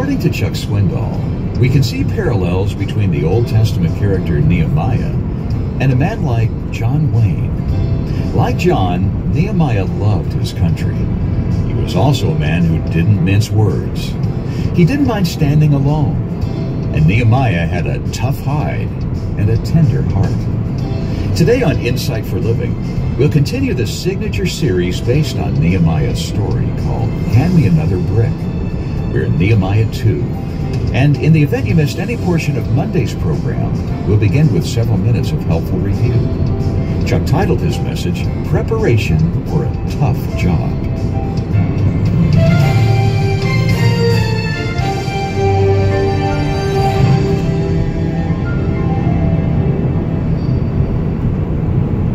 According to Chuck Swindoll, we can see parallels between the Old Testament character Nehemiah and a man like John Wayne. Like John, Nehemiah loved his country. He was also a man who didn't mince words. He didn't mind standing alone. And Nehemiah had a tough hide and a tender heart. Today on Insight for Living, we'll continue the signature series based on Nehemiah's story called Hand Me Another Brick. We're in Nehemiah 2. And in the event you missed any portion of Monday's program, we'll begin with several minutes of helpful review. Chuck titled his message, Preparation for a Tough Job.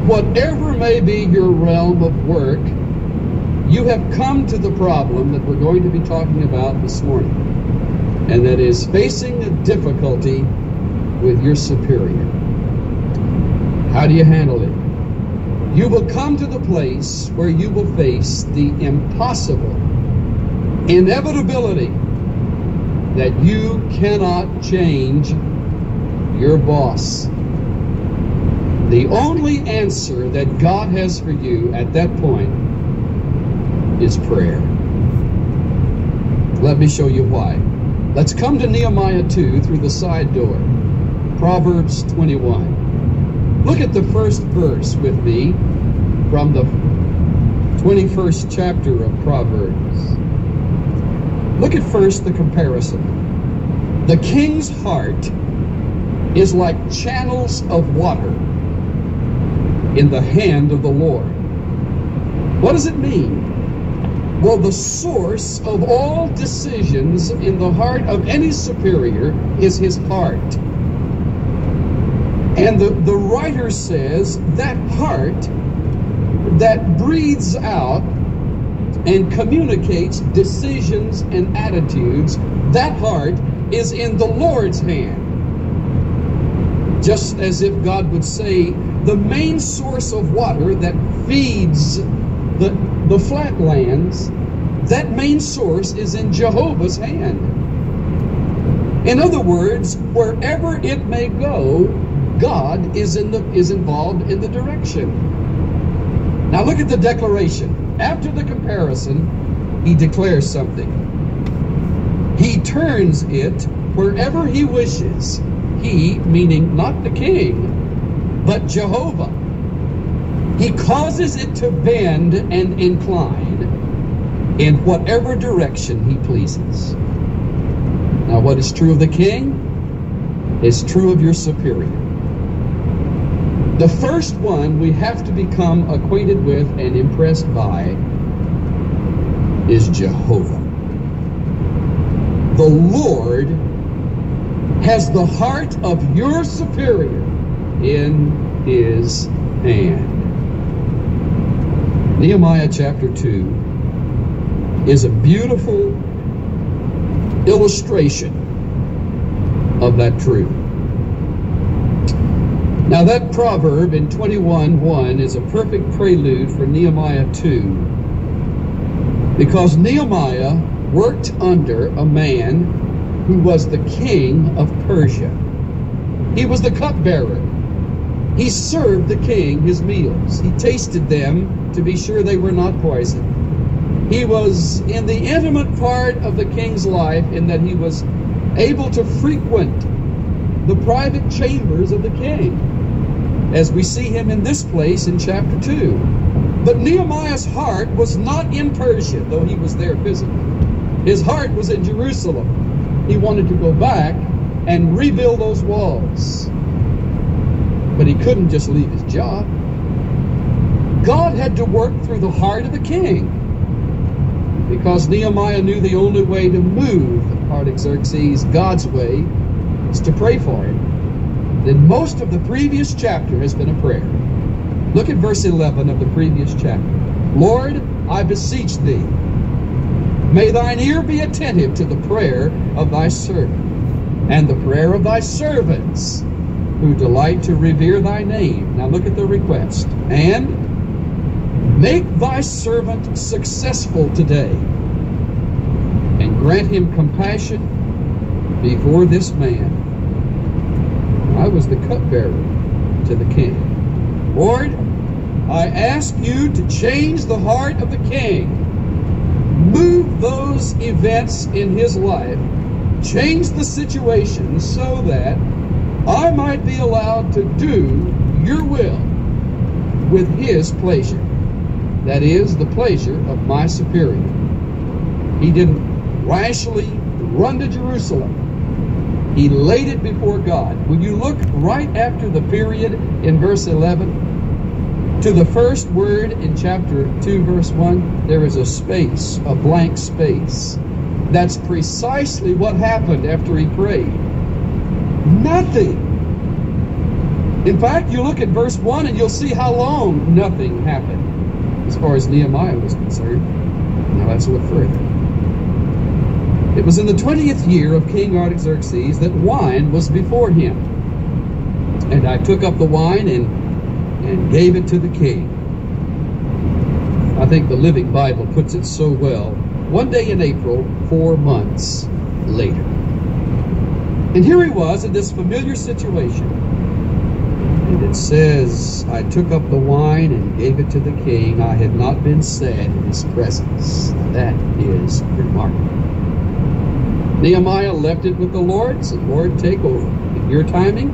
Whatever may be your realm of work, you have come to the problem that we're going to be talking about this morning, and that is facing a difficulty with your superior. How do you handle it? You will come to the place where you will face the impossible inevitability that you cannot change your boss. The only answer that God has for you at that point is prayer. Let me show you why. Let's come to Nehemiah 2 through the side door. Proverbs 21. Look at the first verse with me from the 21st chapter of Proverbs. Look at first the comparison. The king's heart is like channels of water in the hand of the Lord. What does it mean? Well, the source of all decisions in the heart of any superior is his heart. And the writer says that heart that breathes out and communicates decisions and attitudes, that heart is in the Lord's hand. Just as if God would say, the main source of water that feeds the flatlands, that main source is in Jehovah's hand. In other words, wherever it may go, God is involved in the direction. Now look at the declaration. After the comparison, he declares something. He turns it wherever he wishes. He, meaning not the king, but Jehovah. He causes it to bend and incline in whatever direction he pleases. Now, what is true of the king is true of your superior. The first one we have to become acquainted with and impressed by is Jehovah. The Lord has the heart of your superior in his hand. Nehemiah chapter 2 is a beautiful illustration of that truth. Now that proverb in 21:1 is a perfect prelude for Nehemiah 2, because Nehemiah worked under a man who was the king of Persia. He was the cupbearer. He served the king his meals. He tasted them to be sure they were not poisoned. He was in the intimate part of the king's life in that he was able to frequent the private chambers of the king, as we see him in this place in chapter 2. But Nehemiah's heart was not in Persia, though he was there physically. His heart was in Jerusalem. He wanted to go back and rebuild those walls. But he couldn't just leave his job. God had to work through the heart of the king, because Nehemiah knew the only way to move Artaxerxes God's way is to pray for him. Then most of the previous chapter has been a prayer. Look at verse 11 of the previous chapter. Lord, I beseech thee, may thine ear be attentive to the prayer of thy servant, and the prayer of thy servants, who delight to revere thy name. Now look at the request. And make thy servant successful today, and grant him compassion before this man. I was the cupbearer to the king. Lord, I ask you to change the heart of the king. Move those events in his life. Change the situation so that I might be allowed to do your will with his pleasure. That is, the pleasure of my superior. He didn't rashly run to Jerusalem. He laid it before God. When you look right after the period in verse 11 to the first word in chapter 2, verse 1, there is a space, a blank space. That's precisely what happened after he prayed. Nothing. In fact, you look at verse 1 and you'll see how long nothing happened as far as Nehemiah was concerned. Now let's look further. It was in the 20th year of King Artaxerxes that wine was before him. And I took up the wine and gave it to the king. I think the Living Bible puts it so well. One day in April, 4 months later. And here he was in this familiar situation. And it says, I took up the wine and gave it to the king. I had not been sad in his presence. That is remarkable. Nehemiah left it with the Lord, said, Lord, take over. In your timing,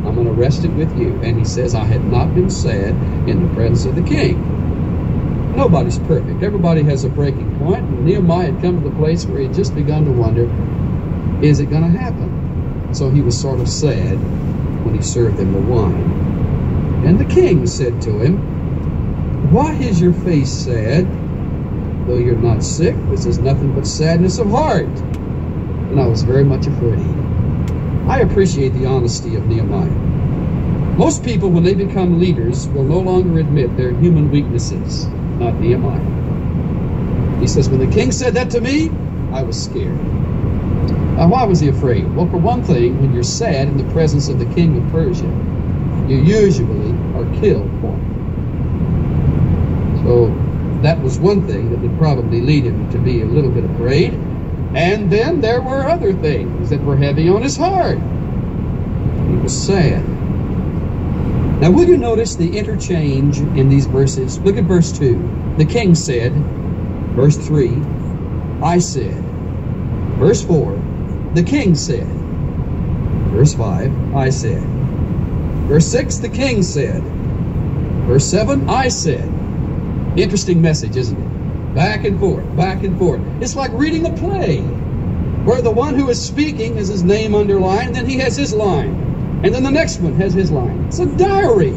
I'm going to rest it with you. And he says, I had not been sad in the presence of the king. Nobody's perfect. Everybody has a breaking point. And Nehemiah had come to the place where he had just begun to wonder, is it going to happen? So he was sort of sad when he served them the wine. And the king said to him, why is your face sad? Though you're not sick, this is nothing but sadness of heart. And I was very much afraid. I appreciate the honesty of Nehemiah. Most people, when they become leaders, will no longer admit their human weaknesses. Not Nehemiah. He says, when the king said that to me, I was scared. Now, why was he afraid? Well, for one thing, when you're sad in the presence of the king of Persia, you usually are killed for it. So that was one thing that would probably lead him to be a little bit afraid. And then there were other things that were heavy on his heart. He was sad. Now, will you notice the interchange in these verses? Look at verse 2. The king said. Verse 3, I said. Verse 4, the king said. Verse 5, I said. Verse 6, the king said. Verse 7, I said. Interesting message, isn't it? Back and forth, back and forth. It's like reading a play, where the one who is speaking has his name underlined, and then he has his line. And then the next one has his line. It's a diary.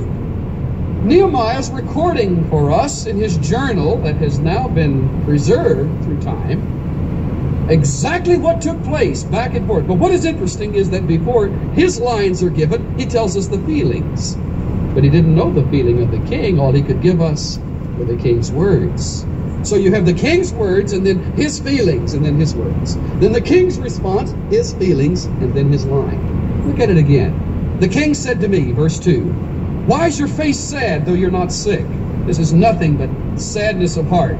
Nehemiah's recording for us in his journal that has now been preserved through time exactly what took place back and forth. But what is interesting is that before his lines are given, he tells us the feelings. But he didn't know the feeling of the king. All he could give us were the king's words. So you have the king's words, and then his feelings, and then his words. Then the king's response, his feelings, and then his line. Look at it again. The king said to me, verse 2, why is your face sad, though you're not sick? This is nothing but sadness of heart.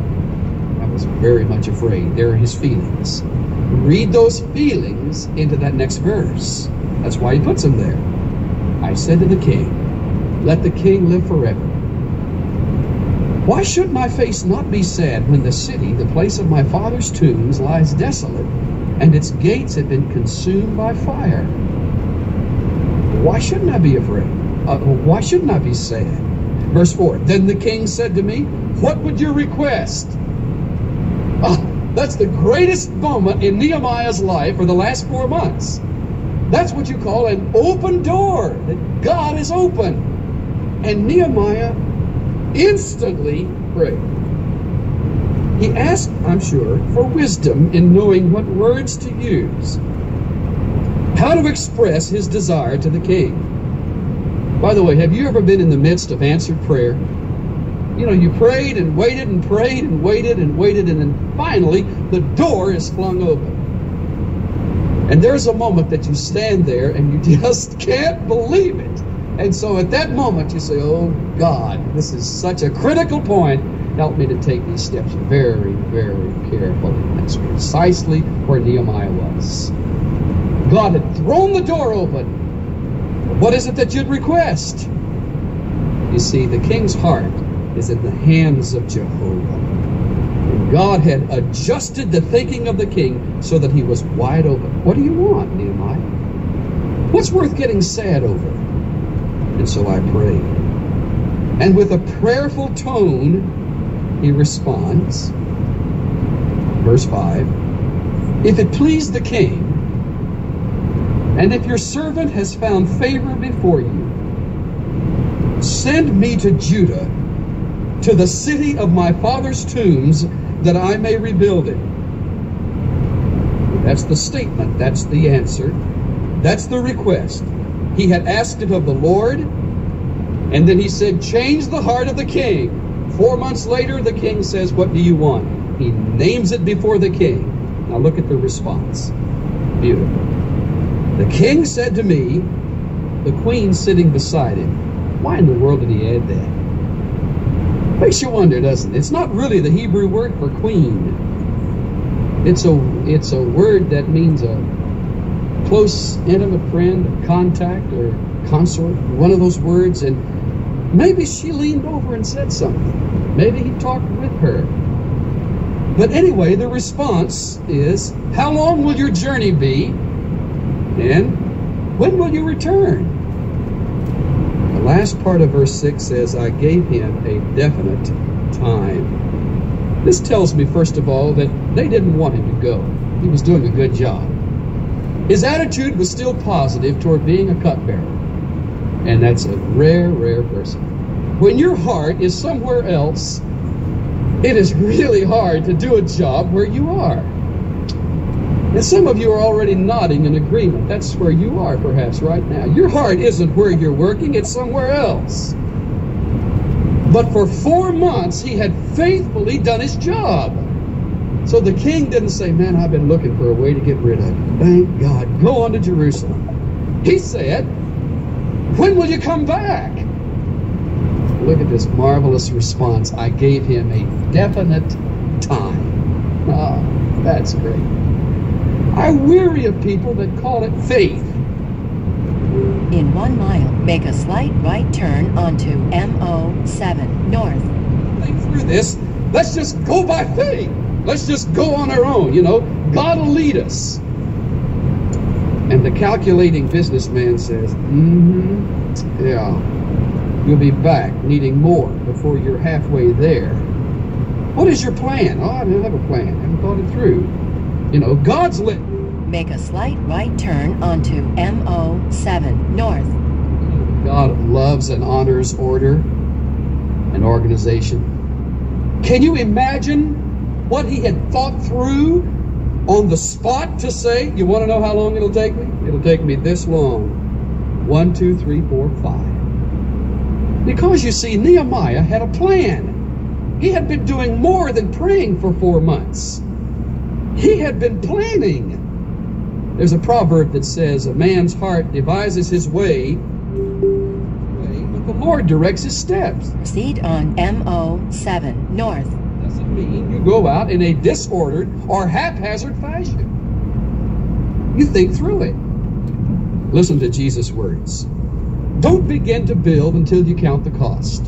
I was very much afraid. There are his feelings. Read those feelings into that next verse. That's why he puts them there. I said to the king, let the king live forever. Why should my face not be sad when the city, the place of my father's tombs, lies desolate, and its gates have been consumed by fire? Why shouldn't I be afraid? Why shouldn't I be sad? Verse 4, then the king said to me, what would you request? That's the greatest moment in Nehemiah's life for the last 4 months. That's what you call an open door, that God is open. And Nehemiah instantly prayed. He asked, I'm sure, for wisdom in knowing what words to use, how to express his desire to the king. By the way, have you ever been in the midst of answered prayer? You know, you prayed and waited and prayed and waited and waited, and then finally the door is flung open. And there's a moment that you stand there and you just can't believe it. And so at that moment you say, oh God, this is such a critical point. Help me to take these steps very, very carefully. And that's precisely where Nehemiah was. God had thrown the door open. What is it that you'd request? You see, the king's heart is in the hands of Jehovah. And God had adjusted the thinking of the king so that he was wide open. What do you want, Nehemiah? What's worth getting sad over? And so I prayed. And with a prayerful tone, he responds. Verse 5, if it please the king, and if your servant has found favor before you, send me to Judah, to the city of my father's tombs, that I may rebuild it. That's the statement. That's the answer. That's the request. He had asked it of the Lord, and then he said, change the heart of the king. 4 months later, the king says, what do you want? He names it before the king. Now look at the response. Beautiful. The king said to me, the queen sitting beside him. Why in the world did he add that? Makes you wonder, doesn't it? It's not really the Hebrew word for queen. It's a word that means a close, intimate friend, a contact, or consort, one of those words. And maybe she leaned over and said something. Maybe he talked with her. But anyway, the response is, how long will your journey be? And when will you return? The last part of verse 6 says, I gave him a definite time. This tells me, first of all, that they didn't want him to go. He was doing a good job. His attitude was still positive toward being a cupbearer. And that's a rare, rare person. When your heart is somewhere else, it is really hard to do a job where you are. And some of you are already nodding in agreement. That's where you are perhaps right now. Your heart isn't where you're working, it's somewhere else. But for 4 months, he had faithfully done his job. So the king didn't say, man, I've been looking for a way to get rid of you. Thank God. Go on to Jerusalem. He said, when will you come back? Look at this marvelous response. I gave him a definite time. Oh, that's great. I weary of people that call it faith. In 1 mile, make a slight right turn onto MO7 North. Think through this. Let's just go by faith. Let's just go on our own, you know. God will lead us. And the calculating businessman says, yeah, you'll be back needing more before you're halfway there. What is your plan? Oh, I don't have a plan. I haven't thought it through. You know, God's lit. Make a slight right turn onto MO7 North. God loves and honors order and organization. Can you imagine what he had thought through on the spot to say, you want to know how long it'll take me? It'll take me this long. 1, 2, 3, 4, 5. Because you see, Nehemiah had a plan. He had been doing more than praying for 4 months. He had been planning. There's a proverb that says, a man's heart devises his way, but the Lord directs his steps. Proceed on MO7 North. Doesn't mean you go out in a disordered or haphazard fashion. You think through it. Listen to Jesus' words. Don't begin to build until you count the cost.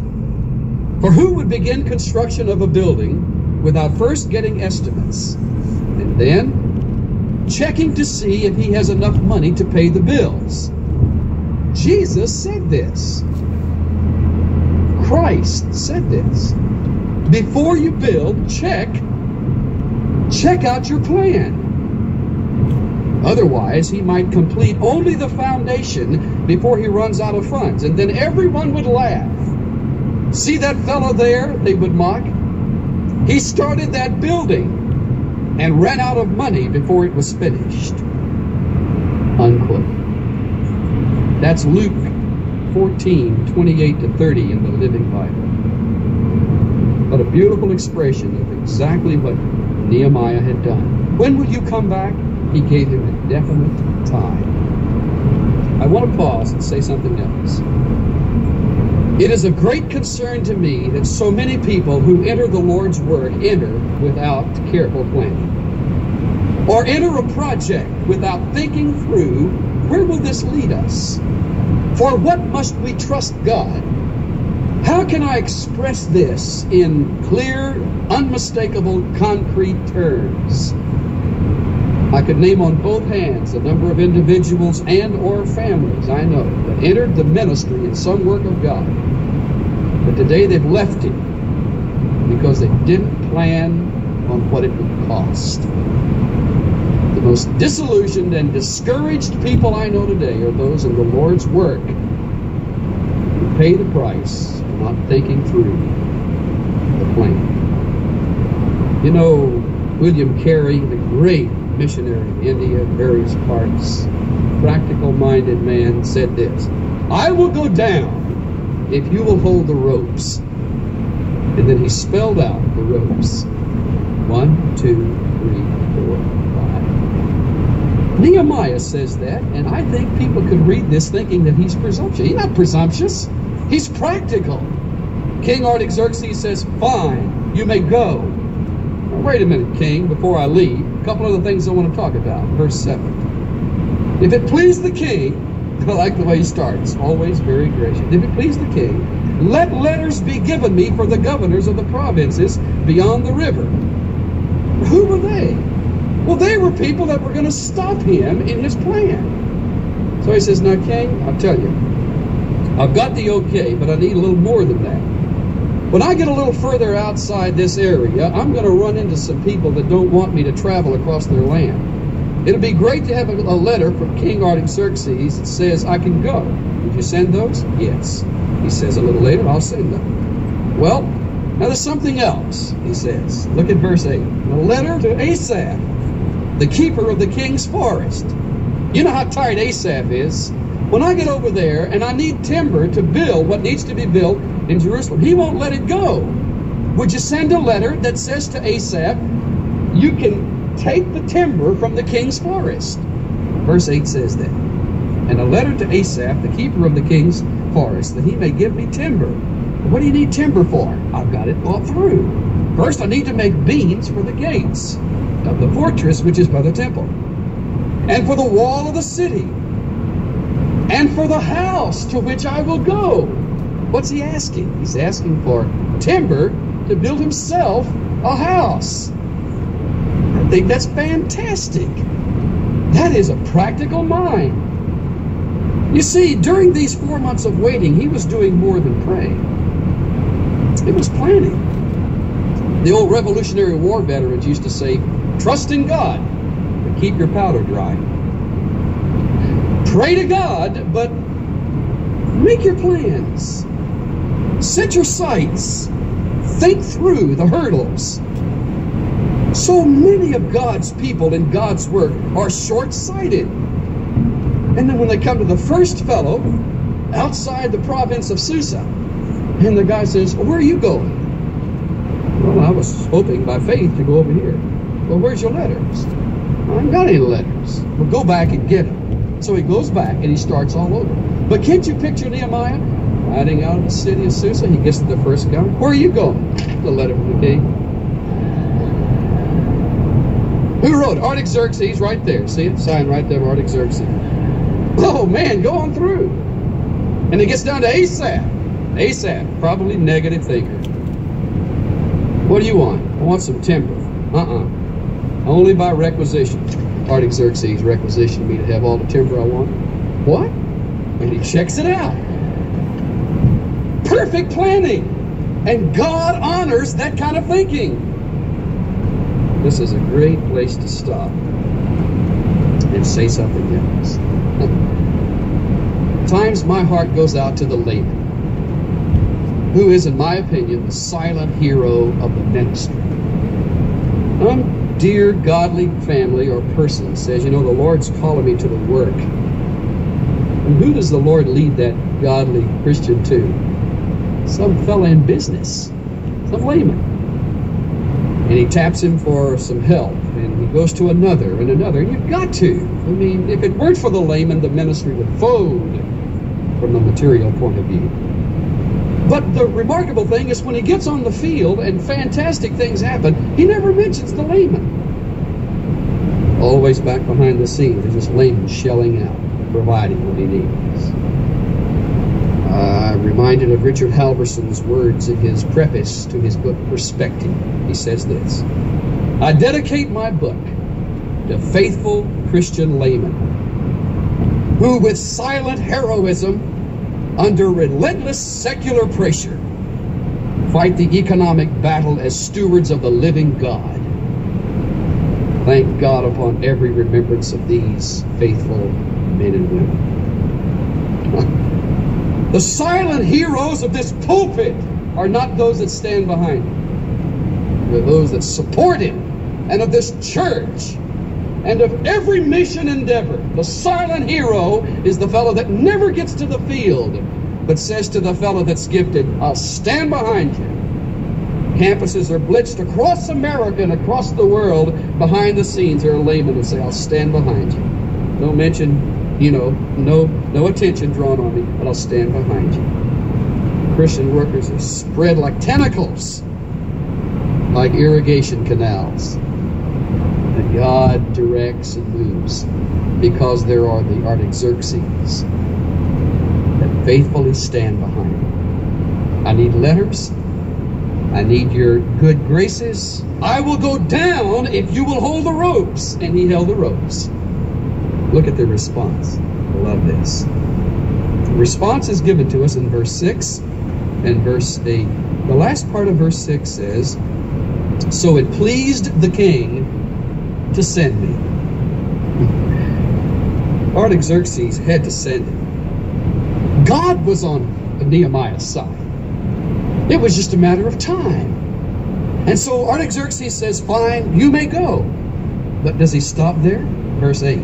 For who would begin construction of a building without first getting estimates, and then checking to see if he has enough money to pay the bills? Jesus said this. Christ said this. Before you build, check out your plan. Otherwise, he might complete only the foundation before he runs out of funds, and then everyone would laugh. See that fellow there, they would mock? He started that building and ran out of money before it was finished. Unquote. That's Luke 14:28-30 in the Living Bible. What a beautiful expression of exactly what Nehemiah had done. When will you come back? He gave him a definite time. I want to pause and say something else. It is a great concern to me that so many people who enter the Lord's work enter without careful planning. or enter a project without thinking through, where will this lead us? For what must we trust God? How can I express this in clear, unmistakable, concrete terms? I could name on both hands a number of individuals and or families I know that entered the ministry in some work of God. But today they've left it because they didn't plan on what it would cost. The most disillusioned and discouraged people I know today are those in the Lord's work who pay the price for not thinking through the plan. You know, William Carey, the great missionary in India, various parts, practical-minded man, said this: "I will go down if you will hold the ropes." And then he spelled out the ropes. 1, 2, 3, 4, 5. Nehemiah says that, and I think people could read this thinking that he's presumptuous. He's not presumptuous. He's practical. King Artaxerxes says, "Fine, you may go." Now, wait a minute, King, before I leave. A couple other things I want to talk about. Verse 7. "If it please the king," I like the way he starts, always very gracious. "If it please the king, let letters be given me for the governors of the provinces beyond the river." Who were they? Well, they were people that were going to stop him in his plan. So he says, "Now, king, I'll tell you, I've got the okay, but I need a little more than that. When I get a little further outside this area, I'm going to run into some people that don't want me to travel across their land. It'll be great to have a letter from King Artaxerxes that says I can go. Would you send those?" "Yes." He says a little later, "I'll send them." Well, now there's something else, he says. Look at verse 8. "A letter to Asaph, the keeper of the king's forest." You know how tired Asaph is. When I get over there and I need timber to build what needs to be built in Jerusalem, he won't let it go. Would you send a letter that says to Asaph, you can take the timber from the king's forest? Verse 8 says that. "And a letter to Asaph, the keeper of the king's forest, that he may give me timber." What do you need timber for? I've got it thought through. First, I need to make beams for the gates of the fortress, which is by the temple, and for the wall of the city, and for the house to which I will go. What's he asking? He's asking for timber to build himself a house. I think that's fantastic. That is a practical mind. You see, during these 4 months of waiting, he was doing more than praying. It was planning. The old Revolutionary War veterans used to say, "Trust in God, but keep your powder dry." Pray to God, but make your plans. Set your sights. Think through the hurdles. So many of God's people in God's work are short-sighted. And then when they come to the first fellow outside the province of Susa, and the guy says, "Well, where are you going?" "Well, I was hoping by faith to go over here." "Well, where's your letters?" "I haven't got any letters." "Well, go back and get them." So he goes back and he starts all over. But can't you picture Nehemiah riding out of the city of Susa? He gets to the first guy. "Where are you going?" "The letter from the king." Who wrote it? Artaxerxes, right there. See it? Sign right there, Artaxerxes. Oh man, go on through. And it gets down to Asaph. Asaph, probably negative thinker. "What do you want?" "I want some timber." "Only by requisition." Artaxerxes requisitioned me to have all the timber I want. "What?" And he checks it out. Perfect planning. And God honors that kind of thinking. This is a great place to stop and say something else. At times my heart goes out to the layman, who is, in my opinion, the silent hero of the ministry. Some dear godly family or person says, "You know, the Lord's calling me to the work." And who does the Lord lead that godly Christian to? Some fella in business, some layman. And he taps him for some help, and he goes to another and another. And you've got to. I mean, if it weren't for the layman, the ministry would fold from the material point of view. But the remarkable thing is when he gets on the field and fantastic things happen, he never mentions the layman. Always back behind the scenes, there's this layman shelling out, providing what he needs. I'm reminded of Richard Halverson's words in his preface to his book, Perspective. He says this: I dedicate my book to faithful Christian laymen who, with silent heroism, under relentless secular pressure, fight the economic battle as stewards of the living God. Thank God upon every remembrance of these faithful men and women. The silent heroes of this pulpit are not those that stand behind him. They're those that support him, and of this church, and of every mission endeavor. The silent hero is the fellow that never gets to the field, but says to the fellow that's gifted, I'll stand behind you. Campuses are blitzed across America and across the world. Behind the scenes, there are laymen that say, I'll stand behind you. No mention, no attention drawn on me, but I'll stand behind you. Christian workers are spread like tentacles, like irrigation canals. And God directs and moves because there are the Artaxerxes that faithfully stand behind him. I need letters. I need your good graces. I will go down if you will hold the ropes. And he held the ropes. Look at the response. I love this. The response is given to us in verse 6 and verse 8. The last part of verse 6 says, so it pleased the king to send me. Artaxerxes had to send him. God was on Nehemiah's side. It was just a matter of time. And so Artaxerxes says, fine, you may go. But does he stop there? Verse 8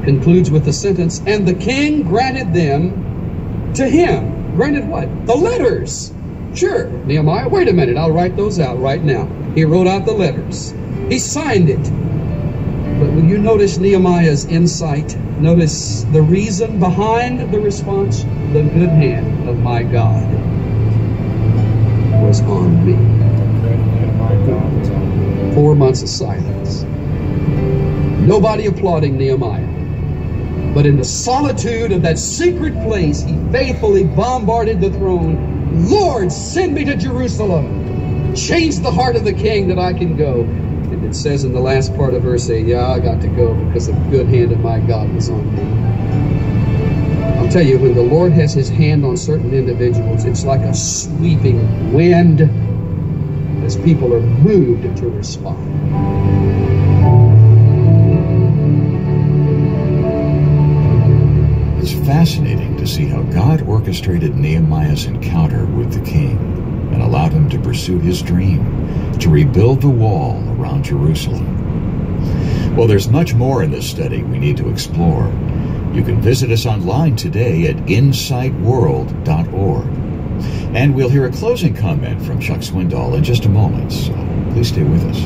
concludes with the sentence, and the king granted them to him. Granted what? The letters. Sure, Nehemiah, wait a minute, I'll write those out right now. He wrote out the letters. He signed it. But will you notice Nehemiah's insight? Notice the reason behind the response? The good hand of my God was on me. 4 months of silence. Nobody applauding Nehemiah. But in the solitude of that secret place, he faithfully bombarded the throne. Lord, send me to Jerusalem. Change the heart of the king that I can go. And it says in the last part of verse 8, yeah, I got to go because the good hand of my God was on me. I'll tell you, when the Lord has his hand on certain individuals, it's like a sweeping wind as people are moved to respond. It's fascinating to see how God orchestrated Nehemiah's encounter with the king and allowed him to pursue his dream to rebuild the wall around Jerusalem. Well, there's much more in this study we need to explore. You can visit us online today at insightworld.org. And we'll hear a closing comment from Chuck Swindoll in just a moment, so please stay with us.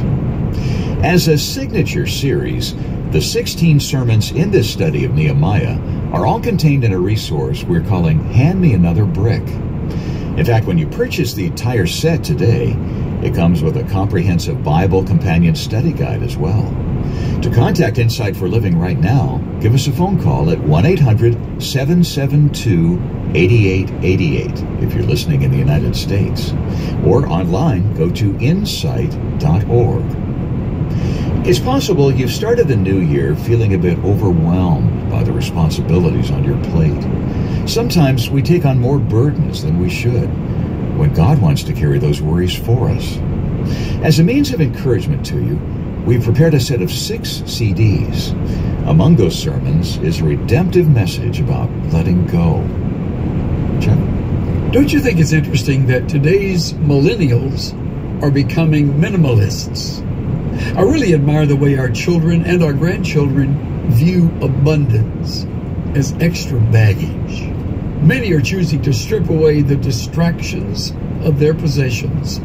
As a signature series, the 16 sermons in this study of Nehemiah are all contained in a resource we're calling Hand Me Another Brick. In fact, when you purchase the entire set today, it comes with a comprehensive Bible companion study guide as well. To contact Insight for Living right now, give us a phone call at 1-800-772-8888 if you're listening in the United States. Or online, go to insight.org. It's possible you've started the new year feeling a bit overwhelmed by the responsibilities on your plate. Sometimes we take on more burdens than we should, when God wants to carry those worries for us. As a means of encouragement to you, we've prepared a set of 6 CDs. Among those sermons is a redemptive message about letting go. Chuck? Don't you think it's interesting that today's millennials are becoming minimalists? I really admire the way our children and our grandchildren view abundance as extra baggage. Many are choosing to strip away the distractions of their possessions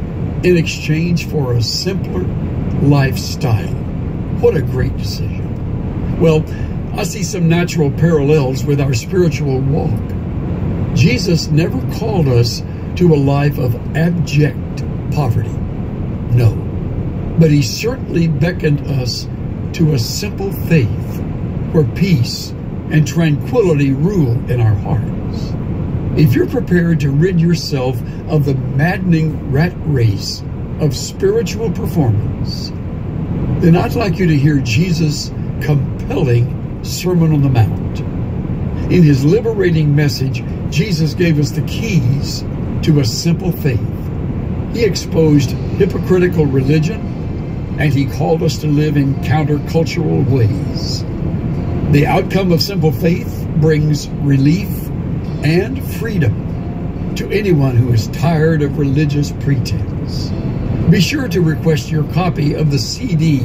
in exchange for a simpler lifestyle. What a great decision. Well, I see some natural parallels with our spiritual walk. Jesus never called us to a life of abject poverty. No. But he certainly beckoned us to a simple faith where peace and tranquility rule in our hearts. If you're prepared to rid yourself of the maddening rat race of spiritual performance, then I'd like you to hear Jesus' compelling Sermon on the Mount. In his liberating message, Jesus gave us the keys to a simple faith. He exposed hypocritical religion, and he called us to live in countercultural ways. The outcome of simple faith brings relief and freedom to anyone who is tired of religious pretense. Be sure to request your copy of the CD.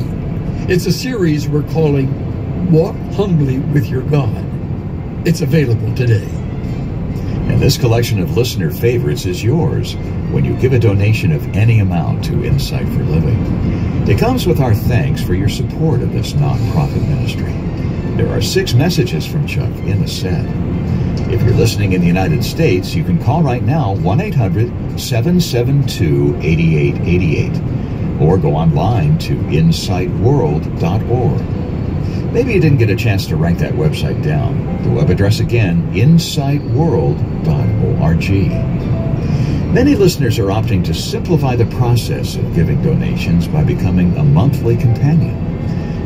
It's a series we're calling Walk Humbly with Your God. It's available today. And this collection of listener favorites is yours when you give a donation of any amount to Insight for Living. It comes with our thanks for your support of this nonprofit ministry. There are 6 messages from Chuck in the set. If you're listening in the United States, you can call right now 1-800-772-8888 or go online to insightworld.org. Maybe you didn't get a chance to write that website down. The web address again, insightworld.org. Many listeners are opting to simplify the process of giving donations by becoming a monthly companion.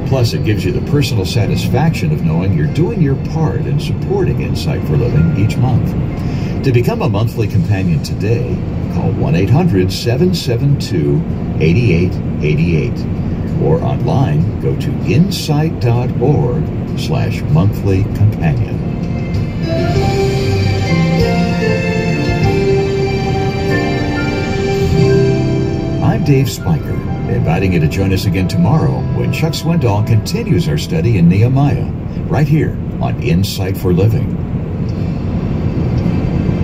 Plus, it gives you the personal satisfaction of knowing you're doing your part in supporting Insight for Living each month. To become a monthly companion today, call 1-800-772-8888 or online go to insight.org/monthlycompanion. I'm Dave Spiker, inviting you to join us again tomorrow when Chuck Swindoll continues our study in Nehemiah, right here on Insight for Living.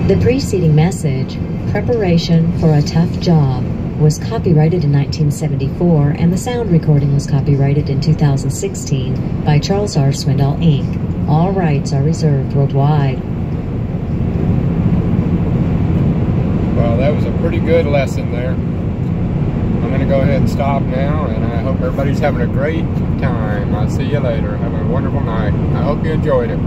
The preceding message, Preparation for a Tough Job, was copyrighted in 1974, and the sound recording was copyrighted in 2016 by Charles R. Swindoll, Inc. All rights are reserved worldwide. Well, that was a pretty good lesson there. I'm going to go ahead and stop now, and I hope everybody's having a great time. I'll see you later. Have a wonderful night. I hope you enjoyed it.